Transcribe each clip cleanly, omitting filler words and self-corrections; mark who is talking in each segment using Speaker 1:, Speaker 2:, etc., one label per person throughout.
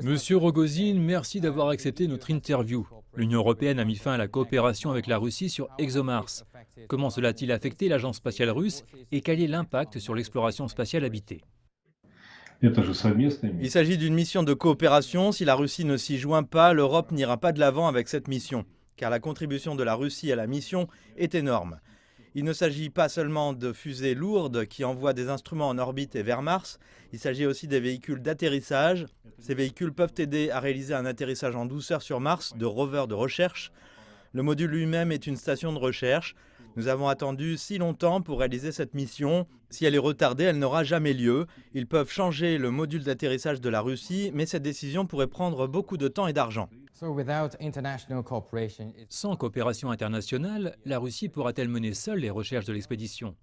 Speaker 1: Monsieur Rogozin, merci d'avoir accepté notre interview. L'Union européenne a mis fin à la coopération avec la Russie sur ExoMars. Comment cela a-t-il affecté l'agence spatiale russe et quel est l'impact sur l'exploration spatiale habitée?
Speaker 2: Il s'agit d'une mission de coopération. Si la Russie ne s'y joint pas, l'Europe n'ira pas de l'avant avec cette mission, car la contribution de la Russie à la mission est énorme. Il ne s'agit pas seulement de fusées lourdes qui envoient des instruments en orbite et vers Mars, il s'agit aussi des véhicules d'atterrissage. Ces véhicules peuvent aider à réaliser un atterrissage en douceur sur Mars de rovers de recherche. Le module lui-même est une station de recherche. Nous avons attendu si longtemps pour réaliser cette mission. Si elle est retardée, elle n'aura jamais lieu. Ils peuvent changer le module d'atterrissage de la Russie, mais cette décision pourrait prendre beaucoup de temps et d'argent.
Speaker 1: Sans coopération internationale, la Russie pourra-t-elle mener seule les recherches de l'expédition?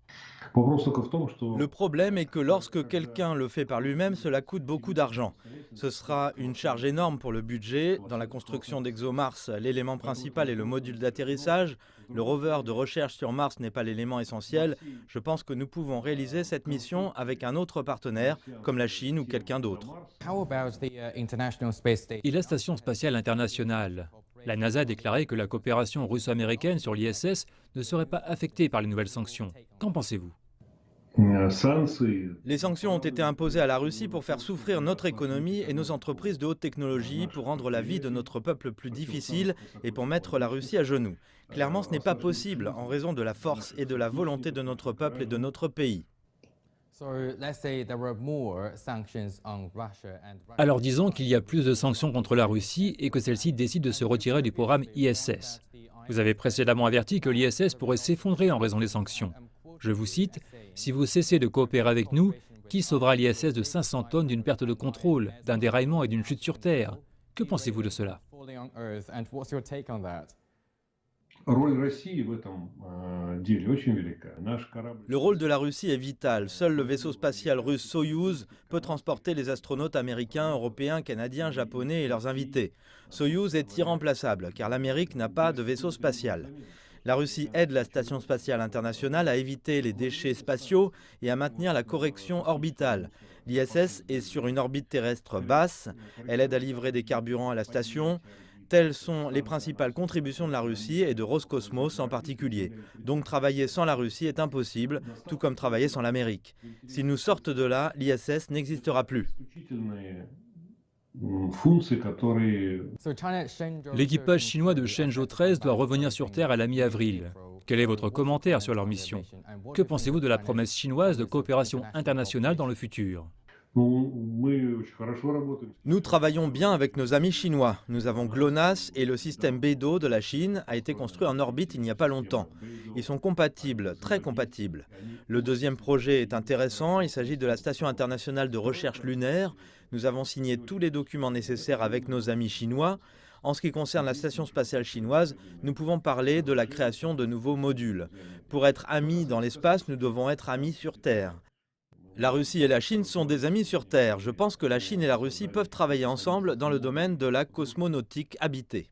Speaker 2: Le problème est que lorsque quelqu'un le fait par lui-même, cela coûte beaucoup d'argent. Ce sera une charge énorme pour le budget. Dans la construction d'ExoMars, l'élément principal est le module d'atterrissage. Le rover de recherche sur Mars n'est pas l'élément essentiel. Je pense que nous pouvons réaliser cette mission avec un autre partenaire, comme la Chine ou quelqu'un d'autre.
Speaker 1: Et la Station spatiale internationale? La NASA a déclaré que la coopération russo-américaine sur l'ISS ne serait pas affectée par les nouvelles sanctions. Qu'en pensez-vous?
Speaker 2: Les sanctions ont été imposées à la Russie pour faire souffrir notre économie et nos entreprises de haute technologie, pour rendre la vie de notre peuple plus difficile et pour mettre la Russie à genoux. Clairement, ce n'est pas possible en raison de la force et de la volonté de notre peuple et de notre pays.
Speaker 1: Alors disons qu'il y a plus de sanctions contre la Russie et que celle-ci décide de se retirer du programme ISS. Vous avez précédemment averti que l'ISS pourrait s'effondrer en raison des sanctions. Je vous cite, « Si vous cessez de coopérer avec nous, qui sauvera l'ISS de 500 tonnes d'une perte de contrôle, d'un déraillement et d'une chute sur Terre? Que pensez-vous de cela ?»
Speaker 2: Le rôle de la Russie est vital. Seul le vaisseau spatial russe Soyouz peut transporter les astronautes américains, européens, canadiens, japonais et leurs invités. Soyouz est irremplaçable car l'Amérique n'a pas de vaisseau spatial. La Russie aide la Station spatiale internationale à éviter les déchets spatiaux et à maintenir la correction orbitale. L'ISS est sur une orbite terrestre basse. Elle aide à livrer des carburants à la station. Telles sont les principales contributions de la Russie et de Roscosmos en particulier. Donc travailler sans la Russie est impossible, tout comme travailler sans l'Amérique. S'ils nous sortent de là, l'ISS n'existera plus.
Speaker 1: L'équipage chinois de Shenzhou 13 doit revenir sur Terre à la mi-avril. Quel est votre commentaire sur leur mission? Que pensez-vous de la promesse chinoise de coopération internationale dans le futur?
Speaker 2: Nous travaillons bien avec nos amis chinois. Nous avons GLONASS et le système Beidou de la Chine a été construit en orbite il n'y a pas longtemps. Ils sont compatibles, très compatibles. Le deuxième projet est intéressant, il s'agit de la Station internationale de recherche lunaire. Nous avons signé tous les documents nécessaires avec nos amis chinois. En ce qui concerne la station spatiale chinoise, nous pouvons parler de la création de nouveaux modules. Pour être amis dans l'espace, nous devons être amis sur Terre. La Russie et la Chine sont des amis sur Terre. Je pense que la Chine et la Russie peuvent travailler ensemble dans le domaine de la cosmonautique habitée.